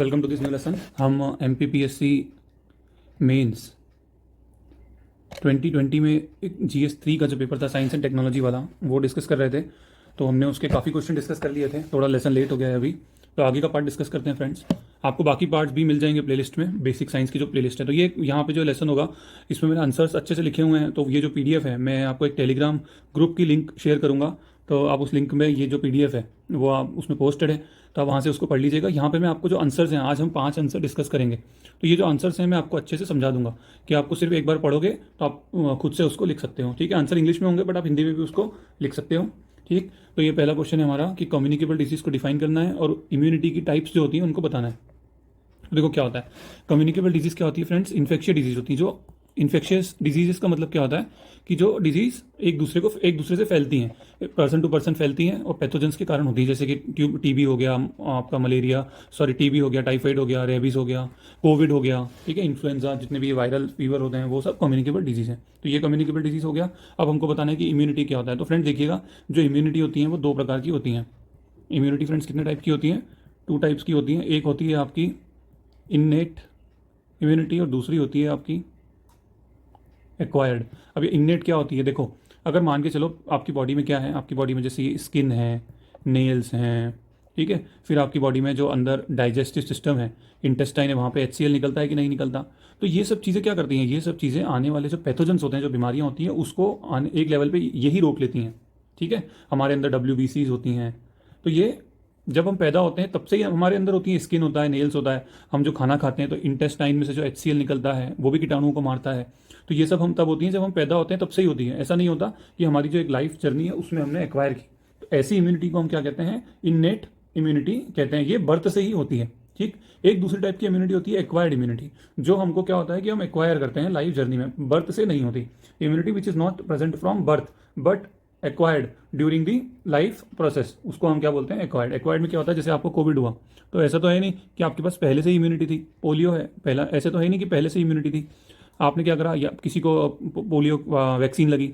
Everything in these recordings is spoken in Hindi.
Welcome to this new lesson. हम MPPSC मेंस 2020 में एक GS3 का जो पेपर था साइंस एंड टेक्नोलॉजी वाला वो डिस्कस कर रहे थे। तो हमने उसके काफ़ी क्वेश्चन डिस्कस कर लिए थे, थोड़ा लेसन लेट हो गया है अभी, तो आगे का पार्ट डिस्कस करते हैं फ्रेंड्स। आपको बाकी पार्ट्स भी मिल जाएंगे प्लेलिस्ट में, बेसिक साइंस की जो प्लेलिस्ट है। तो ये यहाँ पे जो लेसन होगा इसमें मेरे आंसर्स अच्छे से लिखे हुए हैं। तो ये जो PDF है, मैं आपको एक टेलीग्राम ग्रुप की लिंक शेयर करूँगा, तो आप उस लिंक में ये जो PDF है वो आप उसमें पोस्टेड है, तो आप वहाँ से उसको पढ़ लीजिएगा। यहाँ पे मैं आपको जो आंसर्स हैं, आज हम 5 आंसर डिस्कस करेंगे। तो ये जो आंसर्स हैं मैं आपको अच्छे से समझा दूंगा कि आपको सिर्फ एक बार पढ़ोगे तो आप खुद से उसको लिख सकते हो। ठीक है, आंसर इंग्लिश में होंगे बट आप हिंदी में भी उसको लिख सकते हो। ठीक, तो ये पहला क्वेश्चन है हमारा कि कम्युनिकेबल डिजीज को डिफाइन करना है और इम्यूनिटी की टाइप्स जो होती हैं उनको बताना है। तो देखो क्या होता है, कम्युनिकेबल डिजीज क्या होती है फ्रेंड्स, इन्फेक्शियस डिजीज होती है। जो इन्फेक्शियस डिजीजेस का मतलब क्या होता है कि जो डिजीज एक दूसरे से फैलती हैं, पर्सन टू पर्सन फैलती हैं और पैथोजेंस के कारण होती है, जैसे कि TB हो गया आपका, मलेरिया सॉरी TB हो गया, टाइफाइड हो गया, रेबीज हो गया, कोविड हो गया, ठीक है, इन्फ्लुएंजा, जितने भी वायरल फीवर होते हैं वो सब कम्युनिकेबल डिजीज है। तो ये कम्युनिकेबल डिजीज हो गया। अब हमको बताना है कि इम्यूनिटी क्या होता है। तो फ्रेंड्स देखिएगा, जो इम्यूनिटी होती है वो 2 प्रकार की होती हैं। इम्यूनिटी फ्रेंड्स कितने टाइप की होती हैं, 2 टाइप्स की होती हैं। एक होती है आपकी इननेट इम्यूनिटी और दूसरी होती है आपकी एक्वायर्ड। अब ये इननेट क्या होती है, देखो अगर मान के चलो आपकी बॉडी में क्या है, आपकी बॉडी में जैसे ये स्किन है, नेल्स हैं, ठीक है, फिर आपकी बॉडी में जो अंदर डाइजेस्टिव सिस्टम है, इंटेस्टाइन है, वहाँ पे HCl निकलता है कि नहीं निकलता। तो ये सब चीज़ें क्या करती हैं, ये सब चीज़ें आने वाले जो पैथोजेंस होते हैं, जो बीमारियाँ होती हैं, उसको आने एक लेवल पे यही रोक लेती हैं। ठीक है, हमारे अंदर WBCs होती हैं। तो ये जब हम पैदा होते हैं तब से ही हमारे अंदर होती है, स्किन होता है, नेल्स होता है, हम जो खाना खाते हैं तो इंटेस्टाइन में से जो HCl निकलता है वो भी कीटाणुओं को मारता है। तो ये सब हम तब होती हैं जब हम पैदा होते हैं, तब से ही होती है। ऐसा नहीं होता कि हमारी जो एक लाइफ जर्नी है उसमें हमने एक्वायर की। तो ऐसी इम्यूनिटी को हम क्या कहते हैं, इननेट इम्यूनिटी कहते हैं। ये बर्थ से ही होती है। ठीक, एक दूसरी टाइप की इम्यूनिटी होती है एक्वायर्ड इम्यूनिटी, जो हमको क्या होता है कि हम एक्वायर करते हैं लाइफ जर्नी में, बर्थ से नहीं होती। Immunity which is not present from birth but acquired during the life process, उसको हम क्या बोलते हैं, एक्वायर्ड। एक्वायर्ड में क्या होता है, जैसे आपको कोविड हुआ तो ऐसा तो है नहीं कि आपके पास पहले से ही इम्यूनिटी थी। पोलियो है पहला, ऐसे तो है नहीं कि पहले से ही इम्यूनिटी थी। आपने क्या करा, या किसी को पोलियो वैक्सीन लगी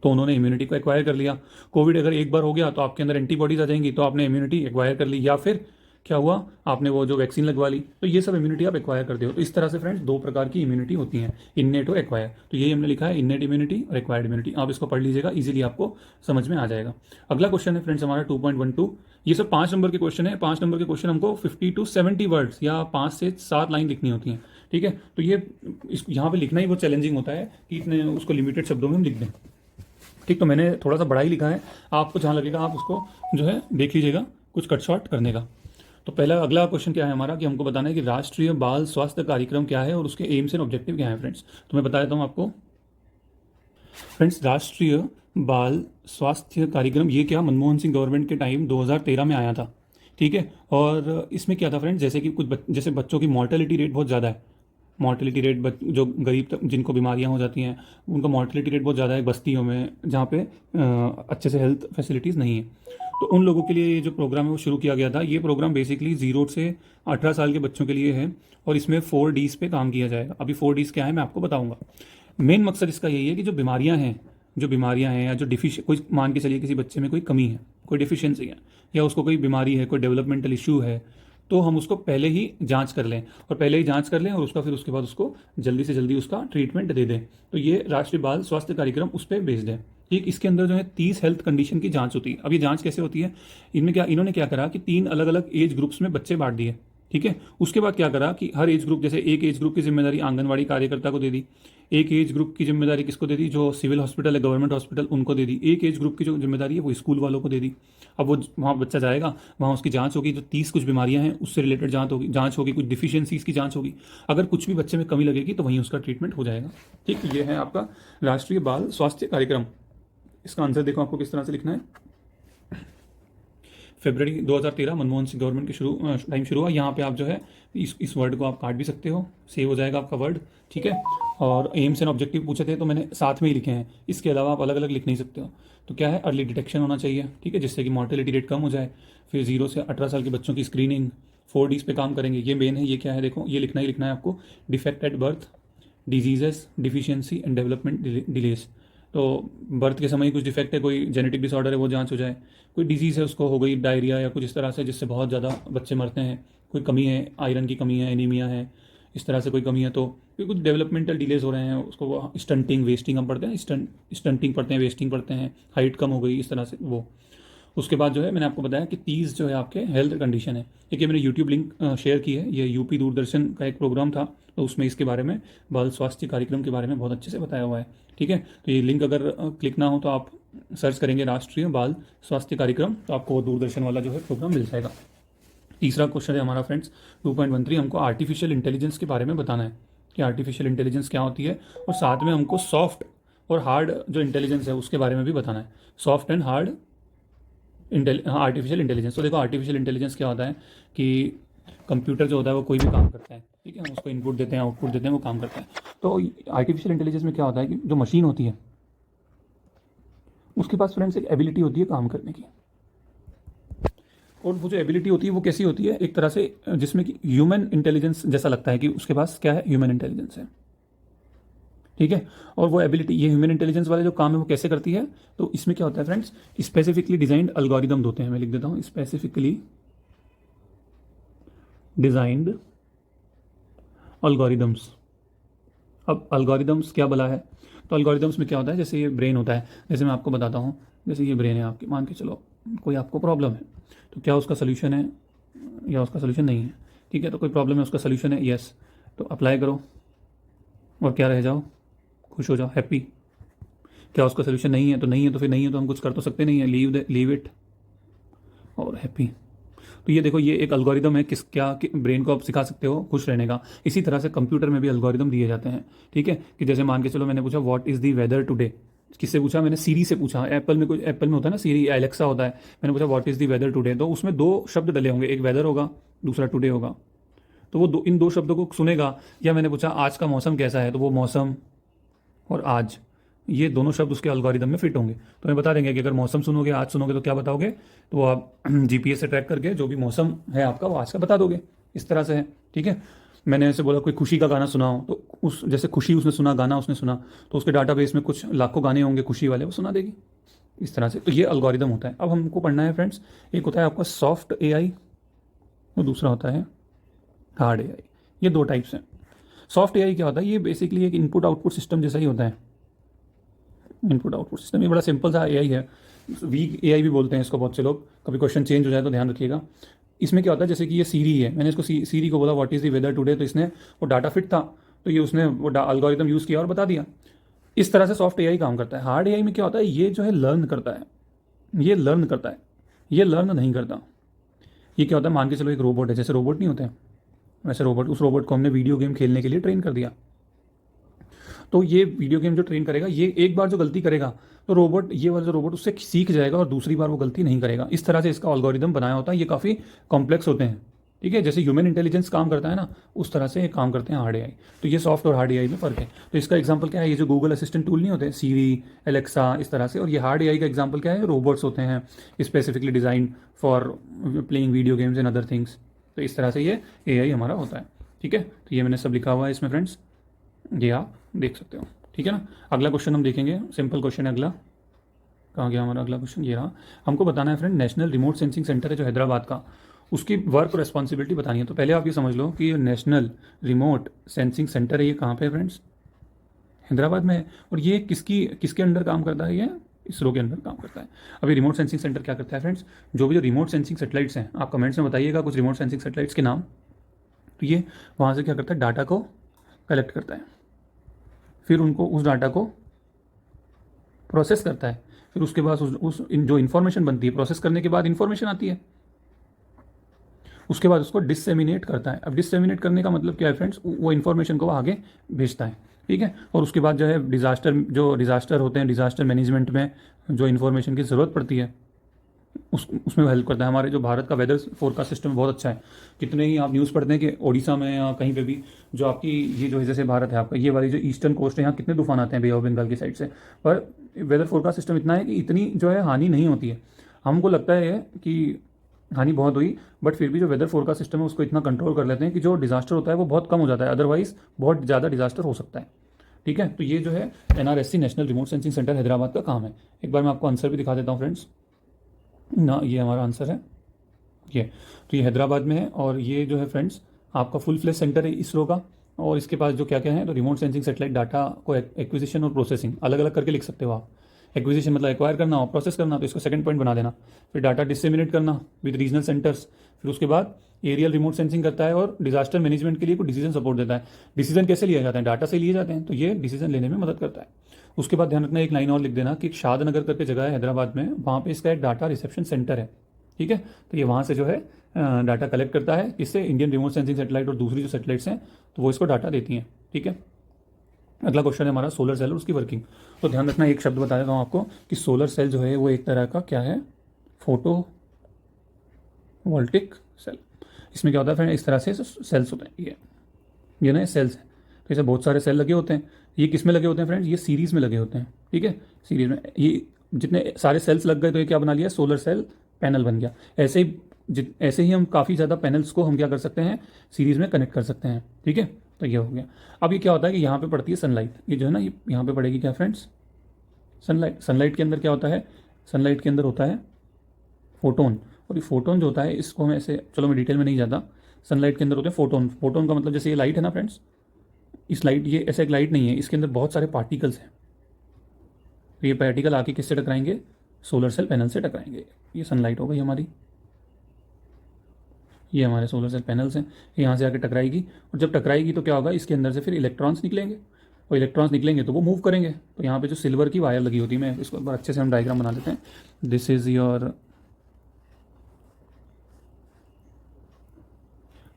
तो उन्होंने इम्यूनिटी को एक्वायर कर लिया। कोविड अगर एक बार हो गया तो आपके अंदर एंटीबॉडीज आ जाएंगी, तो आपने इम्यूनिटी एक्वायर कर ली। या फिर क्या हुआ, आपने वो जो वैक्सीन लगवा ली, तो ये सब इम्यूनिटी आप एक्वायर करते हो। तो इस तरह से फ्रेंड्स 2 प्रकार की इम्यूनिटी होती हैं, इननेट और एक्वायर। तो यही हमने लिखा है, इननेट इम्यूनिटी और एक्वायर्ड इम्यूनिटी। आप इसको पढ़ लीजिएगा, इजीली आपको समझ में आ जाएगा। अगला क्वेश्चन है फ्रेंड्स हमारा 2.12। ये सब 5 नंबर के क्वेश्चन है। 5 नंबर के क्वेश्चन हमको 50 to 70 वर्ड्स या 5 से 7 लाइन लिखनी होती हैं। ठीक है, तो ये यहाँ पे लिखना ही बहुत चैलेंजिंग होता है कि इतने उसको लिमिटेड शब्दों में हम लिख दें। ठीक, तो मैंने थोड़ा सा बड़ा ही लिखा है, आपको जहाँ लगेगा आप उसको जो है देख लीजिएगा, कुछ कट शॉर्ट करने का। तो पहला अगला क्वेश्चन क्या है हमारा कि हमको बताना है कि राष्ट्रीय बाल स्वास्थ्य कार्यक्रम क्या है और उसके एम्स एंड ऑब्जेक्टिव क्या है फ्रेंड्स। तो मैं बता देता हूँ आपको फ्रेंड्स, राष्ट्रीय बाल स्वास्थ्य कार्यक्रम ये क्या मनमोहन सिंह गवर्नमेंट के टाइम 2013 में आया था। ठीक है, और इसमें क्या था फ्रेंड्स, जैसे कि जैसे बच्चों की मॉर्टेलिटी रेट बहुत ज़्यादा है। मॉर्टेलिटी रेट जो गरीब जिनको बीमारियां हो जाती हैं उनका मॉर्टेलिटी रेट बहुत ज़्यादा है बस्तियों में, जहाँ पे अच्छे से हेल्थ फैसिलिटीज़ नहीं है। तो उन लोगों के लिए ये जो प्रोग्राम है वो शुरू किया गया था। ये प्रोग्राम बेसिकली 0 से 18 साल के बच्चों के लिए है और इसमें 4 Ds पे काम किया जाएगा। अभी 4 Ds क्या है मैं आपको बताऊंगा। मेन मकसद इसका यही है कि जो बीमारियां हैं या जो कोई मान के चलिए किसी बच्चे में कोई कमी है, कोई डिफिशियंसी है, या उसको कोई बीमारी है, कोई डेवलपमेंटल इशू है, तो हम उसको पहले ही जांच कर लें और उसके बाद उसको जल्दी से जल्दी उसका ट्रीटमेंट दे दें। तो ये राष्ट्रीय बाल स्वास्थ्य कार्यक्रम उस पर बेस्ड है। ठीक, इसके अंदर जो है 30 हेल्थ कंडीशन की जांच होती है। अब ये जांच कैसे होती है, इन्होंने क्या करा कि 3 अलग अलग एज ग्रुप्स में बच्चे बांट दिए। ठीक है, उसके बाद क्या करा कि हर एज ग्रुप, जैसे एक एज ग्रुप की जिम्मेदारी आंगनवाड़ी कार्यकर्ता को दे दी, एक एज ग्रुप की जिम्मेदारी किसको दे दी, जो सिविल हॉस्पिटल है, गवर्नमेंट हॉस्पिटल, उनको दे दी। एक एज ग्रुप की जो जिम्मेदारी है वो स्कूल वालों को दे दी। अब वो वहाँ बच्चा जाएगा, वहाँ उसकी जांच होगी, जो 30 कुछ बीमारियां हैं उससे रिलेटेड जांच होगी, कुछ डिफिशियंसीज की जांच होगी। अगर कुछ भी बच्चे में कमी लगेगी तो वहीं उसका ट्रीटमेंट हो जाएगा। ठीक, ये है आपका राष्ट्रीय बाल स्वास्थ्य कार्यक्रम। इसका आंसर देखो आपको किस तरह से लिखना है। फरवरी 2013 मनमोहन सिंह गवर्नमेंट के टाइम शुरू हुआ। यहाँ पे आप जो है इस वर्ड को आप काट भी सकते हो, सेव हो जाएगा आपका वर्ड। ठीक है, और एम्स एंड ऑब्जेक्टिव पूछे थे तो मैंने साथ में ही लिखे हैं, इसके अलावा आप अलग अलग लिख नहीं सकते हो। तो क्या है, अर्ली डिटेक्शन होना चाहिए, ठीक है, जिससे कि मॉर्टेलिटी रेट कम हो जाए। फिर 0 से 18 साल के बच्चों की स्क्रीनिंग, 4 Ds पे काम करेंगे, ये मेन है। ये क्या है, देखो ये लिखना ही लिखना है आपको, defect at birth, diseases, deficiency and development delays. तो बर्थ के समय ही कुछ डिफेक्ट है, कोई जेनेटिक डिसऑर्डर है वो जांच हो जाए, कोई डिजीज़ है उसको हो गई डायरिया या कुछ इस तरह से जिससे बहुत ज़्यादा बच्चे मरते हैं, कोई कमी है, आयरन की कमी है, एनीमिया है, इस तरह से कोई कमी है, तो कुछ डेवलपमेंटल डिलेज हो रहे हैं, उसको वो स्टंटिंग वेस्टिंग हम पढ़ते हैं, स्टंटिंग पढ़ते हैं, वेस्टिंग पढ़ते हैं, हाइट कम हो गई, इस तरह से वो। उसके बाद जो है मैंने आपको बताया कि 30 जो है आपके हेल्थ कंडीशन है। एक ये मैंने यूट्यूब लिंक शेयर की है, ये यूपी दूरदर्शन का एक प्रोग्राम था, तो उसमें इसके बारे में, बाल स्वास्थ्य कार्यक्रम के बारे में बहुत अच्छे से बताया हुआ है। ठीक है, तो ये लिंक अगर क्लिक ना हो तो आप सर्च करेंगे राष्ट्रीय बाल स्वास्थ्य कार्यक्रम, तो आपको वो दूरदर्शन वाला जो है प्रोग्राम मिल जाएगा। तीसरा क्वेश्चन है हमारा फ्रेंड्स 2.13, हमको आर्टिफिशियल इंटेलिजेंस के बारे में बताना है कि आर्टिफिशियल इंटेलिजेंस क्या होती है, और साथ में हमको सॉफ्ट और हार्ड जो इंटेलिजेंस है उसके बारे में भी बताना है, soft and hard artificial intelligence. तो देखो आर्टिफिशियल इंटेलिजेंस क्या होता है कि कंप्यूटर जो होता है वो कोई भी काम करता है, ठीक है, हम उसको इनपुट देते हैं, आउटपुट देते हैं, वो काम करता है। तो आर्टिफिशियल इंटेलिजेंस में क्या होता है कि जो मशीन होती है उसके पास फ्रेंड्स एक एबिलिटी होती है काम करने की, और वो जो एबिलिटी होती है वो कैसी होती है, एक तरह से जिसमें कि ह्यूमन इंटेलिजेंस जैसा लगता है कि उसके पास क्या है, ह्यूमन इंटेलिजेंस है। ठीक है, और वो एबिलिटी, ये ह्यूमन इंटेलिजेंस वाले जो काम है वो कैसे करती है, तो इसमें क्या होता है फ्रेंड्स, स्पेसिफिकली डिजाइंड अल्गोरिदम होते हैं, मैं लिख देता हूं, स्पेसिफिकली डिजाइंड अल्गोरिदम्स। अब अल्गोरिदम्स क्या बला है, तो अल्गोरिदम्स में क्या होता है, जैसे ये ब्रेन होता है, जैसे मैं आपको बताता हूँ, जैसे ये ब्रेन है आपकी, मान के चलो कोई आपको प्रॉब्लम है, तो क्या उसका सोल्यूशन है या उसका सोल्यूशन नहीं है, ठीक है, तो कोई प्रॉब्लम है उसका सोल्यूशन है, यस, तो अप्लाई करो और क्या रह जाओ, खुश हो जाओ, हैप्पी। क्या उसका सोल्यूशन नहीं है तो नहीं है, तो फिर नहीं है तो हम कुछ कर तो सकते नहीं है, लीव इट और हैप्पी। तो ये देखो, ये एक अल्गोरिदम है, किस क्या कि ब्रेन को आप सिखा सकते हो खुश रहने का। इसी तरह से कंप्यूटर में भी अल्गोरिदम दिए जाते हैं, ठीक है, कि जैसे मान के चलो मैंने पूछा what is the weather today, किससे पूछा, मैंने सीरी से पूछा, एप्पल में, कोई एप्पल में होता है ना सीरी, एलेक्सा होता है, मैंने पूछा what is the weather today, तो उसमें दो शब्द डले होंगे, एक वेदर होगा, दूसरा टुडे होगा, तो वो इन दो शब्दों को सुनेगा। या मैंने पूछा आज का मौसम कैसा है, तो वो मौसम और आज, ये दोनों शब्द उसके एल्गोरिदम में फिट होंगे, तो मैं बता देंगे कि अगर मौसम सुनोगे, आज सुनोगे, तो क्या बताओगे, तो वो आप जीपीएस से ट्रैक करके जो भी मौसम है आपका वो आज का बता दोगे, इस तरह से है। ठीक है, मैंने ऐसे बोला कोई खुशी का गाना सुनाओ, तो उस जैसे खुशी उसने सुना, गाना उसने सुना, तो उसके डाटाबेस में कुछ लाखों गाने होंगे खुशी वाले, वो सुना देगी, इस तरह से। तो ये अल्गोरिदम होता है। अब हमको पढ़ना है फ्रेंड्स, एक होता है आपका सॉफ्ट एआई और दूसरा होता है हार्ड एआई। ये दो टाइप्स हैं। सॉफ्ट एआई क्या होता है, ये बेसिकली एक इनपुट आउटपुट सिस्टम जैसा ही होता है, इनपुट आउटपुट सिस्टम, ये बड़ा सिंपल सा एआई है, वीक एआई भी बोलते हैं इसको बहुत से लोग, कभी क्वेश्चन चेंज हो जाए तो ध्यान रखिएगा। इसमें क्या होता है, जैसे कि ये सीरी है, मैंने इसको सीरी को बोला what is the weather today, तो इसने वो डाटा फिट था, तो ये उसने वो एल्गोरिदम यूज़ किया और बता दिया। इस तरह से सॉफ्ट एआई काम करता है। हार्ड एआई में क्या होता है, ये जो है लर्न करता है, ये लर्न करता है, ये लर्न नहीं करता। ये क्या होता है, मान के चलो एक रोबोट है, जैसे रोबोट नहीं होते हैं वैसे रोबोट, उस रोबोट को हमने वीडियो गेम खेलने के लिए ट्रेन कर दिया, तो ये वीडियो गेम जो ट्रेन करेगा, ये एक बार जो गलती करेगा तो रोबोट, ये वाला जो रोबोट उससे सीख जाएगा और दूसरी बार वो गलती नहीं करेगा। इस तरह से इसका एल्गोरिदम बनाया होता है। ये काफ़ी कॉम्प्लेक्स होते हैं, ठीक है, जैसे ह्यूमन इंटेलिजेंस काम करता है ना, उस तरह से ये काम करते हैं हार्ड एआई। तो ये सॉफ्ट और हार्ड एआई में फ़र्क है। तो इसका एग्जांपल क्या है, ये जो गूगल असिस्टेंट टूल नहीं होते, सीरी, एलेक्सा, इस तरह से, और ये हार्ड एआई का एग्जांपल क्या है, रोबोट्स होते हैं specifically design for playing video games and other things. तो इस तरह से ये एआई हमारा होता है। ठीक है, तो ये मैंने सब लिखा हुआ है इसमें फ्रेंड्स, ये आप देख सकते हो। ठीक है ना, अगला क्वेश्चन हम देखेंगे, सिंपल क्वेश्चन है अगला। कहाँ गया हमारा अगला क्वेश्चन, ये रहा। हमको बताना है friend, national remote sensing centre है जो हैदराबाद का, उसकी वर्क और रिस्पॉन्सिबिलिटी बतानी है। तो पहले आप ये समझ लो कि नेशनल रिमोट सेंसिंग सेंटर है, ये कहाँ पे है फ्रेंड्स, हैदराबाद में है। और ये किसके अंडर काम करता है, ये इसरो के अंडर काम करता है। अभी रिमोट सेंसिंग सेंटर क्या करता है फ्रेंड्स, जो भी जो रिमोट सेंसिंग सेटेलाइट्स हैं, आप कमेंट्स में बताइएगा कुछ रिमोट सेंसिंग सेटेलाइट्स के नाम। तो ये वहाँ से क्या करता है, डाटा को कलेक्ट करता है, फिर उनको उस डाटा को प्रोसेस करता है, फिर उसके बाद जो इन्फॉर्मेशन बनती है, प्रोसेस करने के बाद इन्फॉर्मेशन आती है, उसके बाद उसको डिससेमिनेट करता है। अब डिससेमिनेट करने का मतलब क्या है फ्रेंड्स, वो इन्फॉर्मेशन को आगे भेजता है, ठीक है। और उसके बाद जो है डिज़ास्टर होते हैं, डिज़ास्टर मैनेजमेंट में जो इन्फॉर्मेशन की ज़रूरत पड़ती है उसमें हेल्प करता है। हमारे जो भारत का वेदर फोरकास्ट सिस्टम बहुत अच्छा है। कितने ही आप न्यूज़ पढ़ते हैं कि ओडिशा में या कहीं पे भी जो आपकी ये जो जैसे भारत है आपका, ये वाली जो ईस्टर्न कोस्ट है, यहाँ कितने तूफान आते हैं बे ऑफ बंगाल की साइड से, पर वेदर फोरकास्ट सिस्टम इतना है कि इतनी जो है हानि नहीं होती है। हमको लगता है कि हानि बहुत हुई, बट फिर भी जो वेदर फोरकास्ट सिस्टम है उसको इतना कंट्रोल कर लेते हैं कि जो डिजास्टर होता है वो बहुत कम हो जाता है, अदरवाइज बहुत ज़्यादा डिजास्टर हो सकता है। ठीक है, तो ये जो है NRSC national remote sensing centre Hyderabad का काम है। एक बार मैं आपको आंसर भी दिखा देता हूँ फ्रेंड्स ना, ये हमारा आंसर है, ये तो ये हैदराबाद में है, और ये जो है फ्रेंड्स आपका फुल फ्लेज सेंटर है इसरो का। और इसके पास जो क्या क्या है, तो रिमोट सेंसिंग सैटेलाइट डाटा को एक्विजिशन और प्रोसेसिंग अलग अलग करके लिख सकते हो आप। एक्विजिशन मतलब एक्वायर करना और प्रोसेस करना, तो इसको सेकंड पॉइंट बना देना। फिर डाटा डिसेमिनेट करना विद रीजनल सेंटर्स। फिर उसके बाद एरियल रिमोट सेंसिंग करता है और डिजास्टर मैनेजमेंट के लिए कोई डिसीजन सपोर्ट देता है। डिसीजन कैसे लिए जाते हैं, डाटा से लिए जाते हैं, तो ये डिसीजन लेने में मदद करता है। उसके बाद ध्यान रखना, एक लाइन और लिख देना कि शाद नगर करके जगह है हैदराबाद में, वहाँ पे इसका एक डाटा रिसेप्शन सेंटर है। ठीक है, तो ये वहाँ से जो है डाटा कलेक्ट करता है, इससे इंडियन रिमोट सेंसिंग सैटेलाइट और दूसरी जो सैटेलाइट्स हैं तो वो इसको डाटा देती हैं। ठीक है, अगला क्वेश्चन है हमारा सोलर सेल और उसकी वर्किंग। तो ध्यान रखना, एक शब्द बता देता हूँ आपको कि सोलर सेल जो है वो एक तरह का क्या है, फोटो वोल्टिक सेल। इसमें क्या होता है फ्रेंड, इस तरह से सेल्स होते हैं, ये ना सेल्स हैं, तो ऐसे बहुत सारे सेल लगे होते हैं। ये किस में लगे होते हैं फ्रेंड्स, ये सीरीज में लगे होते हैं। ठीक है, सीरीज में ये जितने सारे सेल्स लग गए तो ये क्या बना लिया, सोलर सेल पैनल बन गया। ऐसे ही हम काफ़ी ज़्यादा पैनल्स को हम क्या कर सकते हैं, सीरीज में कनेक्ट कर सकते हैं। ठीक है, तो ये हो गया। अब ये क्या होता है कि यहाँ पे पड़ती है सनलाइट, ये जो है ना, ये यहाँ पे पड़ेगी क्या फ्रेंड्स, सनलाइट। सनलाइट के अंदर क्या होता है, सनलाइट के अंदर होता है फोटोन, और ये फोटोन जो होता है इसको हम ऐसे, चलो मैं डिटेल में नहीं जाता। सनलाइट के अंदर होते हैं फोटोन। फोटोन का मतलब जैसे ये लाइट है ना फ्रेंड्स, इस लाइट, ये ऐसा एक लाइट नहीं है, इसके अंदर बहुत सारे पार्टिकल्स हैं। तो ये पार्टिकल आके किससे टकराएंगे, सोलर सेल पैनल से टकराएंगे। ये सनलाइट हो गई हमारी, ये हमारे सोलर सेल पैनल्स हैं, यहाँ से आके टकराएगी। और जब टकराएगी तो क्या होगा, इसके अंदर से फिर इलेक्ट्रॉन्स निकलेंगे, और इलेक्ट्रॉन्स निकलेंगे तो वो मूव करेंगे। तो यहाँ पे जो सिल्वर की वायर लगी होती है, मैं इसको एक बार अच्छे से हम डायग्राम बना लेते हैं। This is your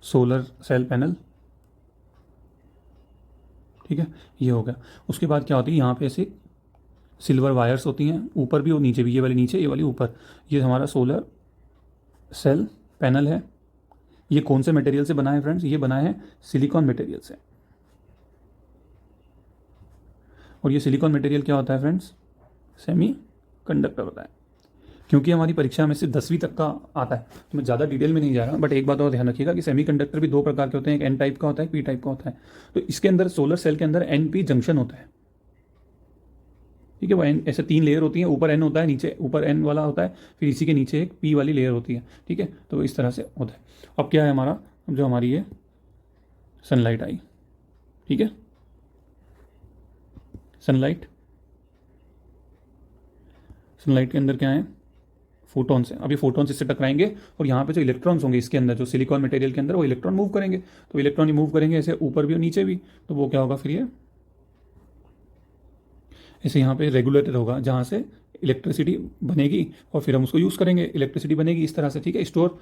solar cell panel. ठीक है, ये हो गया। उसके बाद क्या होती है, यहाँ पे ऐसे सिल्वर वायर्स होती हैं, ऊपर भी और नीचे भी, ये वाली नीचे, ये वाली ऊपर। ये हमारा सोलर सेल पैनल है। ये कौन से मटेरियल से बना है फ्रेंड्स, ये बना है सिलिकॉन मटेरियल से। और ये सिलिकॉन मटेरियल क्या होता है फ्रेंड्स, सेमी कंडक्टर होता है। क्योंकि हमारी परीक्षा में से 10वीं तक का आता है, तो मैं ज़्यादा डिटेल में नहीं जा रहा, बट एक बात और ध्यान रखिएगा कि सेमी कंडक्टर भी दो प्रकार के होते हैं, एक एन टाइप का होता है, पी टाइप का होता है। तो इसके अंदर सोलर सेल के अंदर एन पी जंक्शन होता है। ठीक है, वो एन ऐसे 3 लेयर होती हैं, ऊपर एन होता है, नीचे ऊपर एन वाला होता है, फिर इसी के नीचे एक पी वाली लेयर होती है। ठीक है, तो इस तरह से होता है। अब क्या है हमारा, जो हमारी ये सनलाइट आई, ठीक है, सनलाइट, सनलाइट के अंदर क्या है, फोटॉन्स है। अब ये फोटॉन्स इससे टकराएंगे, और यहाँ पे जो इलेक्ट्रॉन्स होंगे इसके अंदर, जो सिलिकॉन मटेरियल के अंदर, वो इलेक्ट्रॉन मूव करेंगे। तो इलेक्ट्रॉन ही मूव करेंगे ऐसे ऊपर भी और नीचे भी, तो वो क्या होगा फिर, ये ऐसे यहाँ पे रेगुलेटर होगा जहाँ से इलेक्ट्रिसिटी बनेगी, और फिर हम उसको यूज़ करेंगे, इलेक्ट्रिसिटी बनेगी इस तरह से। ठीक है, स्टोर,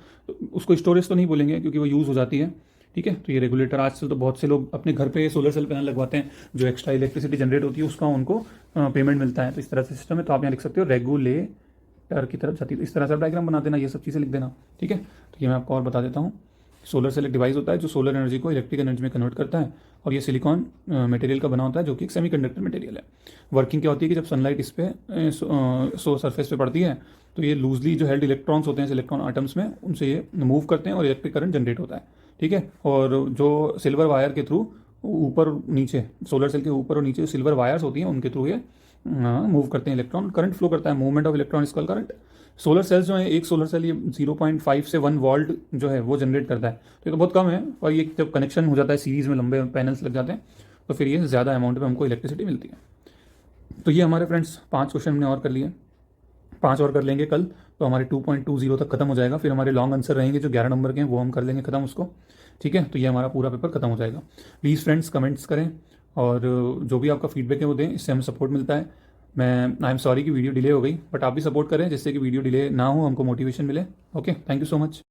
उसको स्टोरेज तो नहीं बोलेंगे क्योंकि वो यूज़ हो जाती है। ठीक है, तो ये रेगुलेटर आजकल तो बहुत से लोग अपने घर पे सोलर सेल पैनल लगवाते हैं, जो एक्स्ट्रा इलेक्ट्रिसिटी जनरेट होती है उसका उनको पेमेंट मिलता है। तो इस तरह से सिस्टम है। तो आप यहाँ लिख सकते हो रेगुलेटर की तरफ जाती है, इस तरह से डायग्राम बना देना, ये सब चीज़ें लिख देना। ठीक है, तो ये मैं आपको और बता देता हूँ। सोलर सेल एक डिवाइस होता है जो सोलर एनर्जी को इलेक्ट्रिक एनर्जी में कन्वर्ट करता है, और ये सिलिकॉन मटेरियल का बना होता है जो कि एक सेमीकंडक्टर मटेरियल है। वर्किंग क्या होती है कि जब सनलाइट इस पे सरफेस पे पड़ती है, तो ये लूजली जो हेल्ड इलेक्ट्रॉन्स होते हैं इलेक्ट्रॉन आटम्स में, उनसे ये मूव करते हैं और इलेक्ट्रिक करंट जनरेट होता है। ठीक है, और जो सिल्वर वायर के थ्रू ऊपर नीचे, सोलर सेल के ऊपर और नीचे जो सिल्वर वायर्स होती हैं उनके थ्रू ये मूव करते हैं इलेक्ट्रॉन, करंट फ्लो करता है। Movement of electron is called current. Solar cells जो है, एक सोलर सेल ये 0.5 से 1 वोल्ट जो है वो जनरेट करता है। तो ये तो बहुत कम है, और ये जब कनेक्शन हो जाता है सीरीज में, लंबे पैनल्स लग जाते हैं, तो फिर ये ज़्यादा अमाउंट में हमको इलेक्ट्रिसिटी मिलती है। तो ये हमारे फ्रेंड्स 5 क्वेश्चन हमने और कर लिए, 5 और कर लेंगे कल, तो हमारे 2.20 तक खत्म हो जाएगा। फिर हमारे लॉन्ग आंसर रहेंगे जो 11 नंबर के हैं, वो हम कर लेंगे खत्म उसको। ठीक है, तो ये हमारा पूरा पेपर खत्म हो जाएगा। प्लीज़ फ्रेंड्स कमेंट्स करें, और जो भी आपका फीडबैक है वो दें, इससे हमें सपोर्ट मिलता है। आई एम सॉरी कि वीडियो डिले हो गई, बट आप भी सपोर्ट करें जिससे कि वीडियो डिले ना हो, हमको मोटिवेशन मिले। Okay, thank you so much.